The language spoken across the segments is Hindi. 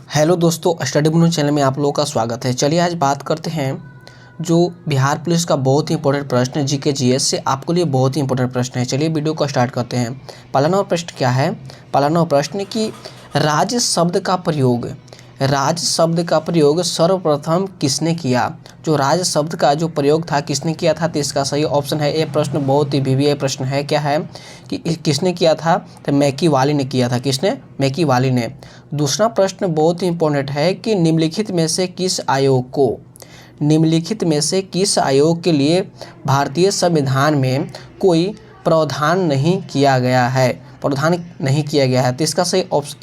हेलो दोस्तों, स्टडी बुनो चैनल में आप लोगों का स्वागत है। चलिए आज बात करते हैं जो बिहार पुलिस का बहुत ही इंपॉर्टेंट प्रश्न है, जीके जीएस से आपके लिए बहुत ही इंपॉर्टेंट प्रश्न है। चलिए वीडियो को स्टार्ट करते हैं। पहला नंबर प्रश्न क्या है? पहला नंबर प्रश्न कि राज्य शब्द का प्रयोग सर्वप्रथम किसने किया? जो राज्य शब्द का जो प्रयोग था किसने किया था? तो इसका सही ऑप्शन है, ये प्रश्न बहुत ही वीवीआई प्रश्न है। क्या है कि किसने किया था? तो मैकीवाली ने किया था। किसने? मैकीवाली ने। दूसरा प्रश्न बहुत ही इंपॉर्टेंट है कि निम्नलिखित में से किस आयोग के लिए भारतीय संविधान में कोई प्रावधान नहीं किया गया है? तो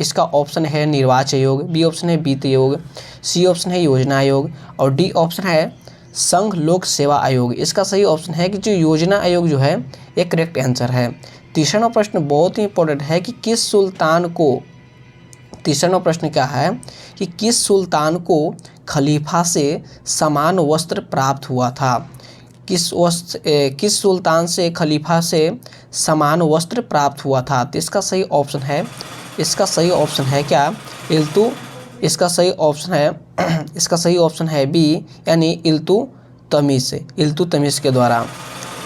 इसका ऑप्शन है निर्वाचन आयोग, बी ऑप्शन है वित्त आयोग, सी ऑप्शन है योजना आयोग और डी ऑप्शन है संघ लोक सेवा आयोग। इसका सही ऑप्शन है कि जो योजना आयोग जो है ये करेक्ट आंसर है। तीसरा प्रश्न बहुत ही इंपॉर्टेंट है कि तीसरा नंबर प्रश्न क्या है कि किस सुल्तान को खलीफा से समान वस्त्र प्राप्त हुआ था? किस सुल्तान से खलीफा से समान वस्त्र प्राप्त हुआ था? तो इसका सही ऑप्शन है क्या? इसका सही ऑप्शन है बी, यानी इल्तुतमिश के द्वारा।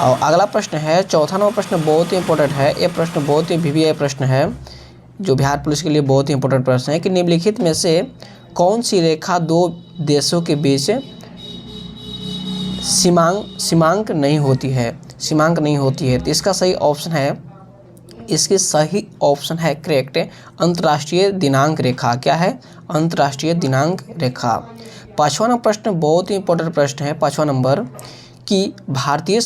और अगला प्रश्न है, चौथा नंबर प्रश्न बहुत ही इंपॉर्टेंट है। ये प्रश्न बहुत ही वीवीआई प्रश्न है जो बिहार पुलिस के लिए बहुत ही इंपॉर्टेंट प्रश्न है कि निम्नलिखित में से कौन सी रेखा दो देशों के बीच सीमांक नहीं होती है? तो इसका सही ऑप्शन है करेक्ट अंतर्राष्ट्रीय दिनांक रेखा। क्या है? अंतर्राष्ट्रीय दिनांक रेखा। पांचवा नंबर प्रश्न बहुत ही इंपॉर्टेंट प्रश्न है। पांचवा नंबर कि भारतीय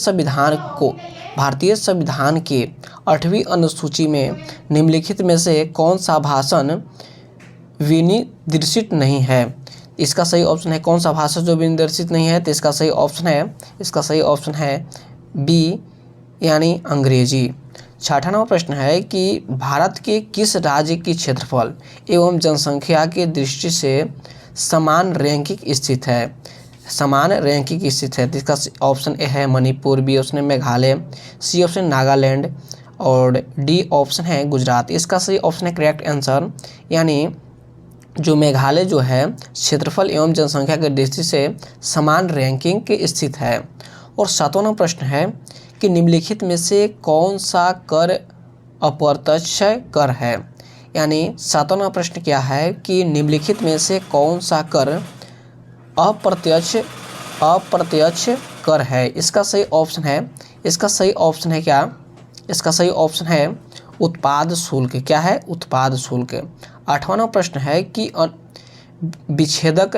संविधान के 8वीं अनुसूची में निम्नलिखित में से कौन सा भाषण विनिर्दिष्ट नहीं है? इसका सही ऑप्शन है कौन सा भाषा जो विनिर्दिष्ट नहीं है? तो इसका सही ऑप्शन है बी, यानी अंग्रेजी। छठा नंबर प्रश्न है कि भारत के किस राज्य की क्षेत्रफल एवं जनसंख्या की दृष्टि से समान रैंकिंग स्थित है? तो इसका ऑप्शन ए है मणिपुर, बी ऑप्शन है मेघालय, सी ऑप्शन नागालैंड और डी ऑप्शन है गुजरात। इसका सही ऑप्शन है करेक्ट आंसर, यानी जो मेघालय जो है क्षेत्रफल एवं जनसंख्या की दृष्टि से समान रैंकिंग के स्थित है। और सातवां नंबर प्रश्न है कि निम्नलिखित में से कौन सा कर अप्रत्यक्ष कर है? यानी सातवां नंबर प्रश्न क्या है कि निम्नलिखित में से कौन सा कर अप्रत्यक्ष कर है? इसका सही ऑप्शन है क्या? इसका सही ऑप्शन है उत्पाद शुल्क। क्या है? उत्पाद शुल्क। आठवां नंबर प्रश्न है कि विच्छेदक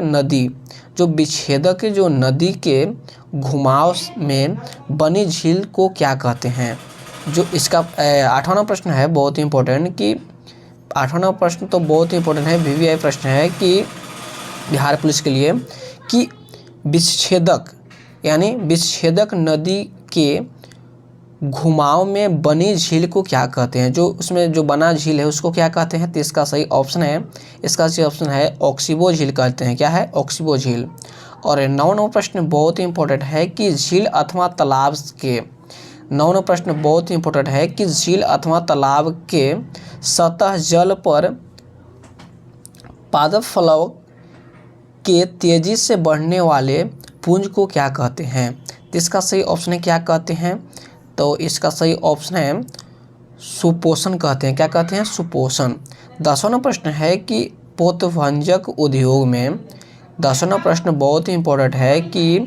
नदी के घुमाव में बनी झील को क्या कहते हैं? जो इसका आठवां नंबर प्रश्न है बहुत ही इंपॉर्टेंट कि आठवां नंबर प्रश्न तो बहुत ही इंपॉर्टेंट है, वीवीआई प्रश्न है कि बिहार पुलिस के लिए कि विच्छेदक नदी के घुमाव में बनी झील को क्या कहते हैं? जो उसमें जो बना झील है उसको क्या कहते हैं? तो इसका सही ऑप्शन है ऑक्सिबो झील कहते हैं। क्या है? ऑक्सिबो झील। और 9 नंबर प्रश्न बहुत ही इंपॉर्टेंट है कि झील अथवा तालाब के सतह जल पर पादप के तेजी से बढ़ने वाले पुंज को क्या कहते हैं? तो इसका सही ऑप्शन है क्या कहते हैं? तो इसका सही ऑप्शन है सुपोषण कहते हैं। क्या कहते हैं? सुपोषण। 10वां नंबर प्रश्न है कि पोतभंजक उद्योग में 10वां प्रश्न बहुत ही इंपॉर्टेंट है कि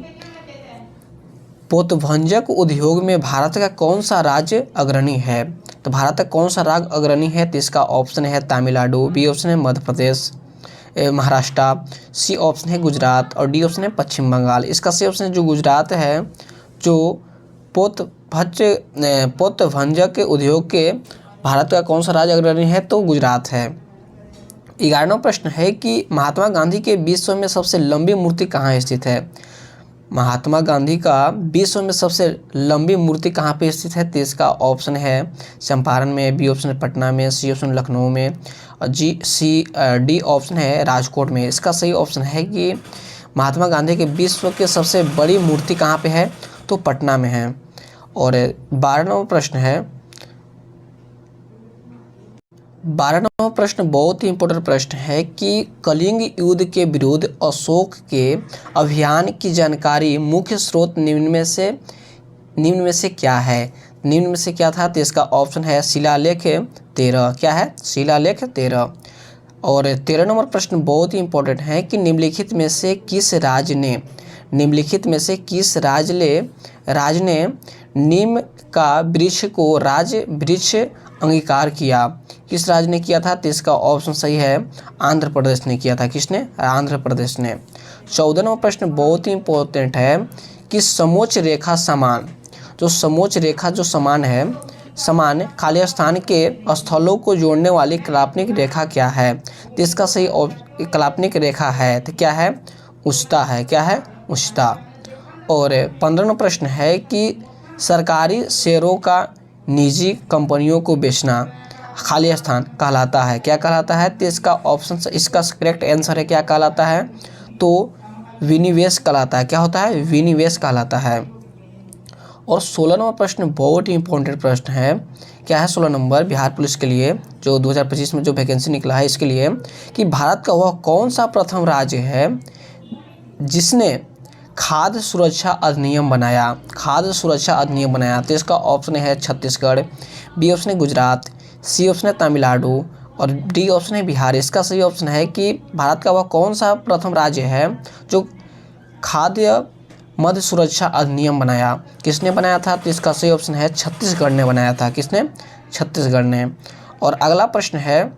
पोतभंजक उद्योग में भारत का कौन सा राज्य अग्रणी है? तो भारत का कौन सा राज्य अग्रणी है? तो इसका ऑप्शन है तमिलनाडु, बी ऑप्शन है मध्य प्रदेश, महाराष्ट्र, सी ऑप्शन है गुजरात और डी ऑप्शन है पश्चिम बंगाल। इसका सी ऑप्शन जो गुजरात है, जो पोतभंजक उद्योग के भारत का कौन सा राज्य अग्रणी है? तो गुजरात है। 11वां प्रश्न है कि महात्मा गांधी के विश्व में सबसे लंबी मूर्ति कहाँ स्थित है? महात्मा गांधी का विश्व में सबसे लंबी मूर्ति कहाँ पे स्थित है? तो इसका ऑप्शन है चंपारण में, बी ऑप्शन है पटना में, सी ऑप्शन लखनऊ में और डी ऑप्शन है राजकोट में। इसका सही ऑप्शन है कि महात्मा गांधी के विश्व के सबसे बड़ी मूर्ति कहाँ पे है? तो पटना में है। और 12वां प्रश्न है 12 नंबर प्रश्न बहुत ही इंपॉर्टेंट प्रश्न है कि कलिंग युद्ध के विरुद्ध अशोक के अभियान की जानकारी मुख्य स्रोत निम्न में से क्या है? निम्न में से क्या था? तो इसका ऑप्शन है शिलालेख 13। क्या है? शिलालेख 13। और 13 नंबर प्रश्न बहुत ही इंपॉर्टेंट है कि निम्नलिखित में से किस राज ने नीम का वृक्ष को राज वृक्ष अंगीकार किया? किस राज्य ने किया था? तो इसका ऑप्शन सही है आंध्र प्रदेश ने किया था। किसने? आंध्र प्रदेश ने। 14 नंबर प्रश्न बहुत ही इंपॉर्टेंट है कि समोच्च रेखा समान जो समान खाली स्थान के स्थलों को जोड़ने वाली काल्पनिक रेखा क्या है? तो इसका सही काल्पनिक रेखा है तो क्या है? उच्चता है। क्या है? उच्चता। और 15 नंबर प्रश्न है कि सरकारी शेयरों का निजी कंपनियों को बेचना खाली स्थान कहलाता है। क्या कहलाता है? तो इसका ऑप्शन इसका करेक्ट आंसर है क्या कहलाता है? तो विनिवेश कहलाता है। क्या होता है? विनिवेश कहलाता है। और 16 नंबर प्रश्न बहुत ही इंपॉर्टेंट प्रश्न है। क्या है 16 नंबर? बिहार पुलिस के लिए जो 2025 में जो वैकेंसी निकला है इसके लिए कि भारत का वह कौन सा प्रथम राज्य है जिसने खाद्य सुरक्षा अधिनियम बनाया? तो इसका ऑप्शन है छत्तीसगढ़, बी ऑप्शन है गुजरात, सी ऑप्शन है तमिलनाडु और डी ऑप्शन है बिहार। इसका सही ऑप्शन है कि भारत का वह कौन सा प्रथम राज्य है जो खाद्य मध्य सुरक्षा अधिनियम बनाया? किसने बनाया था? तो इसका सही ऑप्शन है छत्तीसगढ़ ने बनाया था। किसने? छत्तीसगढ़ ने। और अगला प्रश्न है